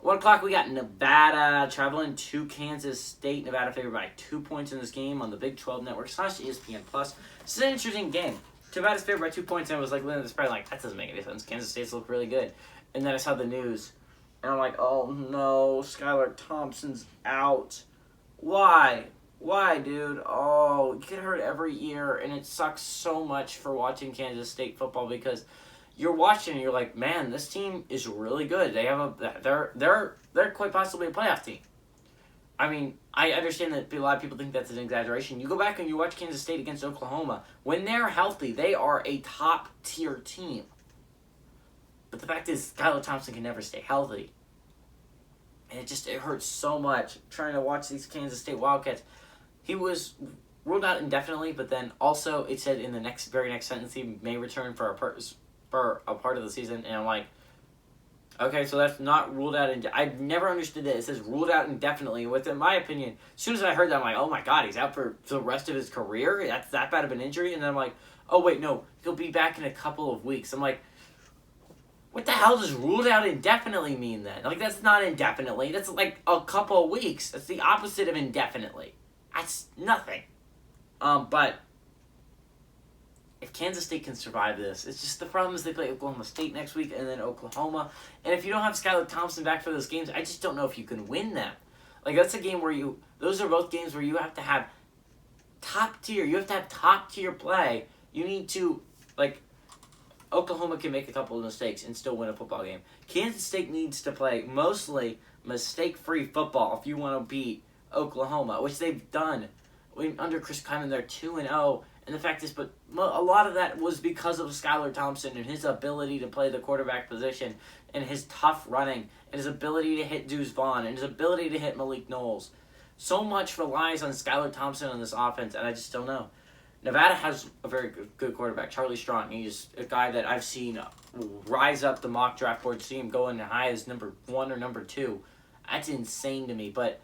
1 o'clock, we got Nevada traveling to Kansas State. Nevada favored by 2 points in this game on the Big 12 Network / ESPN+. This is an interesting game. Nevada's favored by 2 points, and I was like, looking at the spread, like, that doesn't make any sense. Kansas State's look really good. And then I saw the news, and I'm like, oh no, Skylar Thompson's out. Why? Why, dude? Oh, you get hurt every year, and it sucks so much for watching Kansas State football because you're watching and you're like, man, this team is really good. They're quite possibly a playoff team. I mean, I understand that a lot of people think that's an exaggeration. You go back and you watch Kansas State against Oklahoma. When they're healthy, they are a top-tier team. But the fact is, Skylar Thompson can never stay healthy. And it hurts so much trying to watch these Kansas State Wildcats. He was ruled out indefinitely, but then also it said in the very next sentence he may return for a part of the season. And I'm like, okay, so that's not ruled out. I've never understood that. It says ruled out indefinitely. In my opinion, as soon as I heard that, I'm like, oh my God, he's out for the rest of his career? That's that bad of an injury? And then I'm like, oh wait, no, he'll be back in a couple of weeks. I'm like, what the hell does ruled out indefinitely mean then? Like, that's not indefinitely. That's like a couple of weeks. That's the opposite of indefinitely. That's nothing. But if Kansas State can survive this, it's just the problem is they play Oklahoma State next week and then Oklahoma. And if you don't have Skylar Thompson back for those games, I just don't know if you can win them. Like, that's a game where those are both games where you have to have top tier play. You need to, like, Oklahoma can make a couple of mistakes and still win a football game. Kansas State needs to play mostly mistake-free football if you want to beat Oklahoma, which they've done. Under Chris Kyman, they're 2-0, and the fact is, but a lot of that was because of Skylar Thompson and his ability to play the quarterback position and his tough running and his ability to hit Deuce Vaughn and his ability to hit Malik Knowles. So much relies on Skylar Thompson on this offense, and I just don't know. Nevada has a very good quarterback, Charlie Strong. He's a guy that I've seen rise up the mock draft board, see him going as high as number 1 or number 2. That's insane to me, but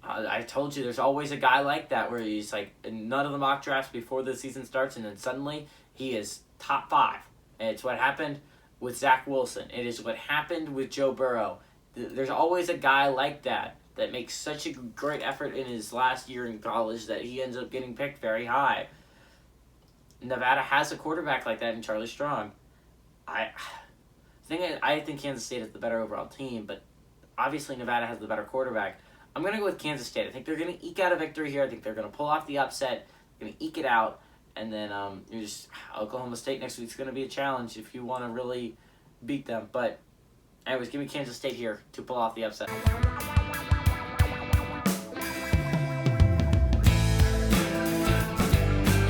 I told you there's always a guy like that where he's like in none of the mock drafts before the season starts, and then suddenly he is top 5. And it's what happened with Zach Wilson. It is what happened with Joe Burrow. There's always a guy like that makes such a great effort in his last year in college that he ends up getting picked very high. Nevada has a quarterback like that in Charlie Strong. I think Kansas State is the better overall team, but obviously Nevada has the better quarterback. I'm going to go with Kansas State. I think they're going to eke out a victory here. I think they're going to pull off the upset. They're going to eke it out. And then Oklahoma State next week is going to be a challenge if you want to really beat them. But anyways, give me Kansas State here to pull off the upset.